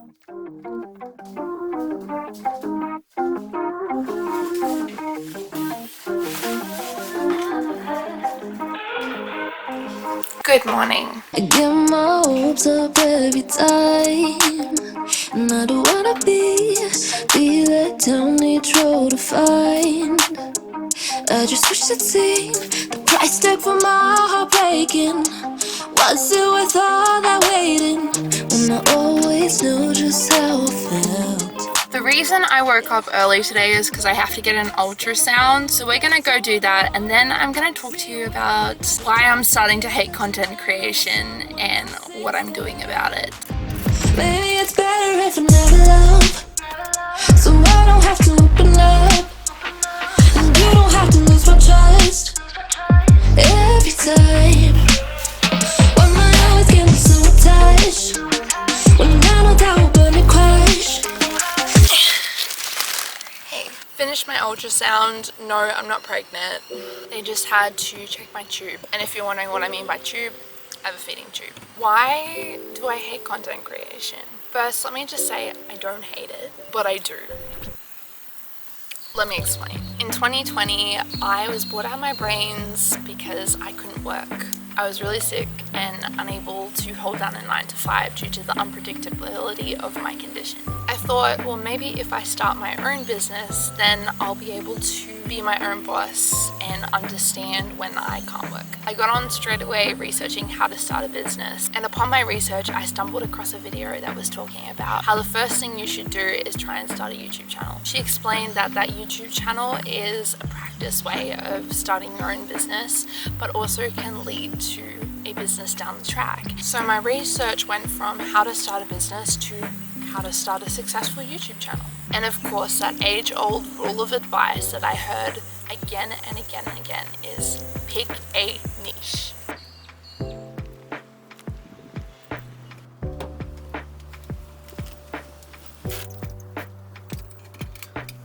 Good morning. I get my hopes up every time, and I don't wanna be let down each road to find. I just wish I'd seen the price tag for my heart breaking. Was it worth all that waiting when I always knew just how I felt? The reason I woke up early today is because I have to get an ultrasound, so we're gonna go do that, and then I'm gonna talk to you about why I'm starting to hate content creation and what I'm doing about it. Maybe it's better if I never love, so I don't have to open up, and you don't have to lose my trust every time. When my eyes get so attached, when I know that will burn me crash. Finished my ultrasound. No, I'm not pregnant. They just had to check my tube. And if you're wondering what I mean by tube, I have a feeding tube. Why do I hate content creation? First, let me just say I don't hate it, but I do. Let me explain. In 2020, I was bored out of my brains because I couldn't work. I was really sick and unable to hold down a 9 to 5 due to the unpredictability of my condition. I thought, well, maybe if I start my own business, then I'll be able to be my own boss and understand when I can't work. I got on straight away researching how to start a business, and upon my research, I stumbled across a video that was talking about how the first thing you should do is try and start a YouTube channel. She explained that YouTube channel is a practice way of starting your own business, but also can lead to a business down the track. So my research went from how to start a business to how to start a successful YouTube channel. And of course, that age-old rule of advice that I heard again and again and again is pick a niche.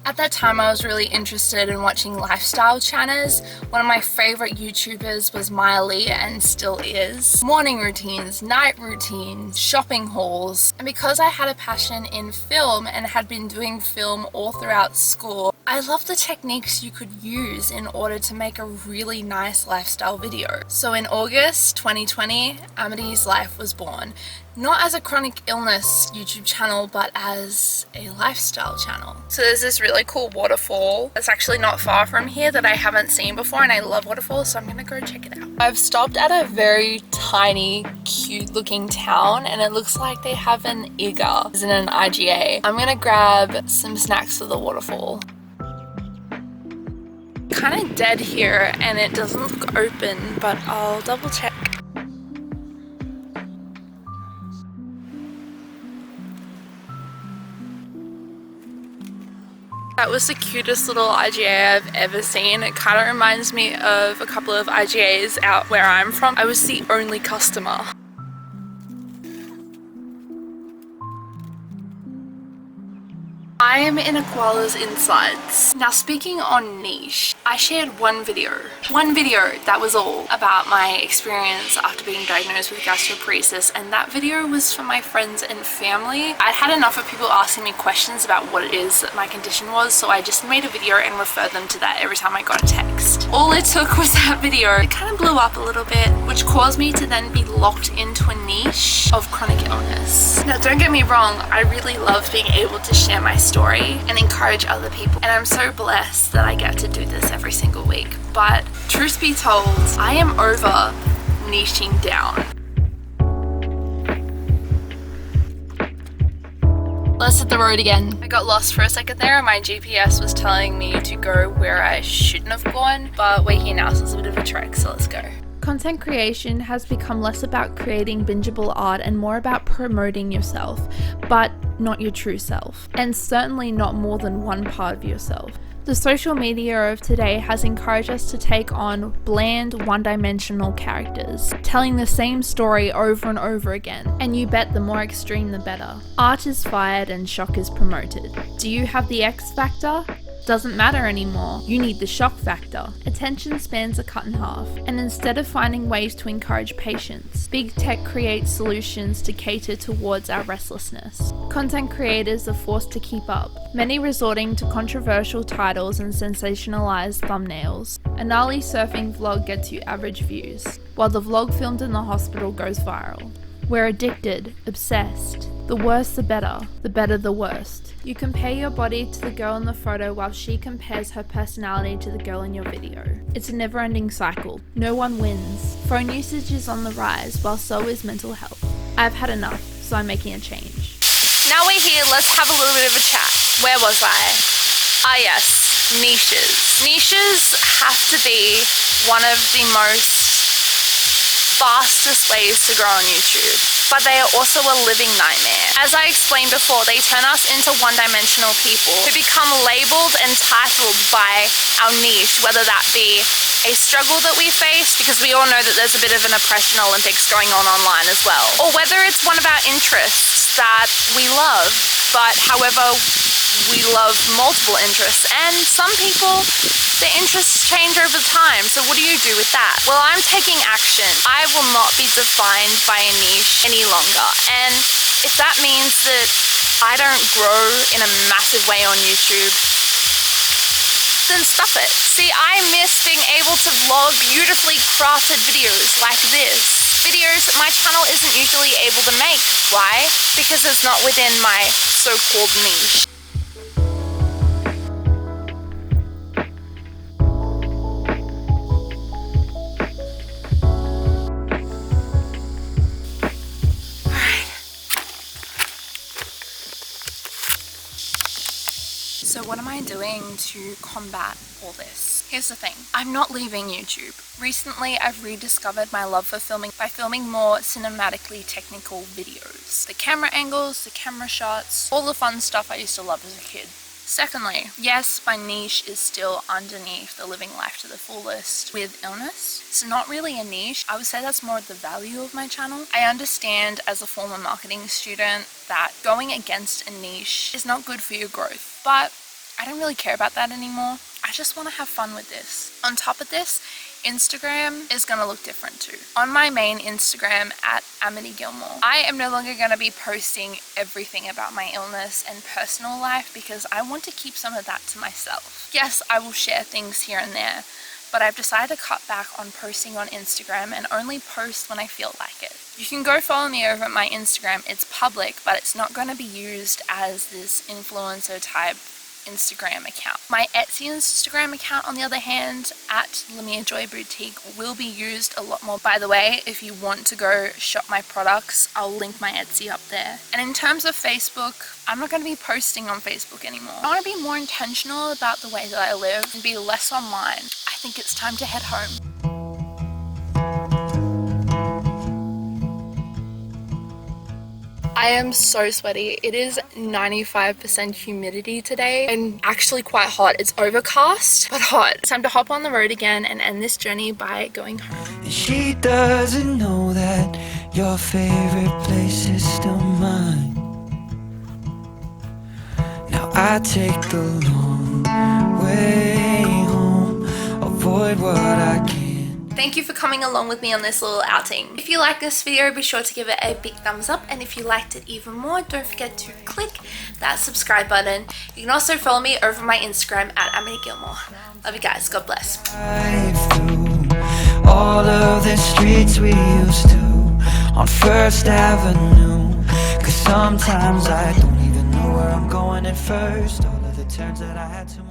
At that time, I was really interested in watching lifestyle channels. One of my favorite YouTubers was Miley and still is. Morning routines, night routines, shopping hauls. And because I had a passion in film and had been doing film all throughout school, I loved the techniques you could use in order to make a really nice lifestyle video. So in August 2020, Amity's life was born. Not as a chronic illness YouTube channel, but as a lifestyle channel. So there's this really cool waterfall that's actually not far from here that I haven't seen before, and I love waterfalls, so I'm gonna go check it out. I've stopped at a very tiny, cute looking town, and it looks like they have an IGA, isn't an IGA. I'm gonna grab some snacks for the waterfall. Kind of dead here, and it doesn't look open, but I'll double check. That was the cutest little IGA I've ever seen. It kind of reminds me of a couple of IGAs out where I'm from. I was the only customer. I am in a koala's insides. Now, speaking on niche, I shared one video, that was all, about my experience after being diagnosed with gastroparesis, and that video was for my friends and family. I'd had enough of people asking me questions about what it is that my condition was, so I just made a video and referred them to that every time I got a text. All it took was that video. It kind of blew up a little bit, which caused me to then be locked into a niche of chronic illness. Now, don't get me wrong, I really love being able to share my story and encourage other people, and I'm so blessed that I get to do this every single week. But truth be told, I am over niching down. Let's hit the road again. I got lost for a second there, and my GPS was telling me to go where I shouldn't have gone, but we're here now, so it's a bit of a trek, so let's go. Content creation has become less about creating bingeable art and more about promoting yourself, but not your true self, and certainly not more than one part of yourself. The social media of today has encouraged us to take on bland, one-dimensional characters, telling the same story over and over again, and you bet the more extreme the better. Art is fired and shock is promoted. Do you have the X factor? doesn't matter anymore. You need the shock factor. Attention spans are cut in half, and instead of finding ways to encourage patience, big tech creates solutions to cater towards our restlessness. Content creators are forced to keep up, many resorting to controversial titles and sensationalized thumbnails. A gnarly surfing vlog gets you average views, while the vlog filmed in the hospital goes viral. We're addicted, obsessed. The worse the better the worst. You compare your body to the girl in the photo while she compares her personality to the girl in your video. It's a never-ending cycle. No one wins. Phone usage is on the rise, while so is mental health. I've had enough, so I'm making a change. Now we're here, let's have a little bit of a chat. Where was I? Ah yes, niches. Niches have to be one of the most fastest ways to grow on YouTube, but they are also a living nightmare. As I explained before, they turn us into one-dimensional people who become labeled and titled by our niche, whether that be a struggle that we face, because we all know that there's a bit of an oppression Olympics going on online as well, or whether it's one of our interests that we love, but however we love multiple interests, and some people, their interests change over time. So what do you do with that? Well, I'm taking action. I will not be defined by a niche any longer, and if that means that I don't grow in a massive way on YouTube, then stuff it. See, I miss being able to vlog beautifully crafted videos like this. Videos that my channel isn't usually able to make. Why? Because it's not within my so-called niche. So what am I doing to combat all this? Here's the thing, I'm not leaving YouTube. Recently I've rediscovered my love for filming by filming more cinematically technical videos. The camera angles, the camera shots, all the fun stuff I used to love as a kid. Secondly, yes, my niche is still underneath the living life to the fullest with illness. It's not really a niche. I would say that's more the value of my channel. I understand as a former marketing student that going against a niche is not good for your growth, but I don't really care about that anymore. I just want to have fun with this. On top of this, Instagram is going to look different too. On my main Instagram at Amity Gilmour, I am no longer going to be posting everything about my illness and personal life because I want to keep some of that to myself. Yes, I will share things here and there, but I've decided to cut back on posting on Instagram and only post when I feel like it. You can go follow me over at my Instagram. It's public, but it's not going to be used as this influencer type Instagram account. My Etsy Instagram account, on the other hand, at Lamia Joy Boutique, will be used a lot more. By the way, if you want to go shop my products, I'll link my Etsy up there. And in terms of Facebook, I'm not going to be posting on Facebook anymore. I want to be more intentional about the way that I live and be less online. I think it's time to head home. I am so sweaty. It is 95% humidity today and actually quite hot. It's overcast but hot. It's time to hop on the road again and end this journey by going home. She doesn't know that your favorite place is still mine. Now I take the long way home, avoid what I can. Thank you for coming along with me on this little outing. If you like this video, be sure to give it a big thumbs up, and if you liked it even more, don't forget to click that subscribe button. You can also follow me over my Instagram at Amity Gilmour. Love you guys. God bless. All of the streets we used to on First Avenue, 'cause sometimes I don't even know where I'm going at first. All of the turns that I had to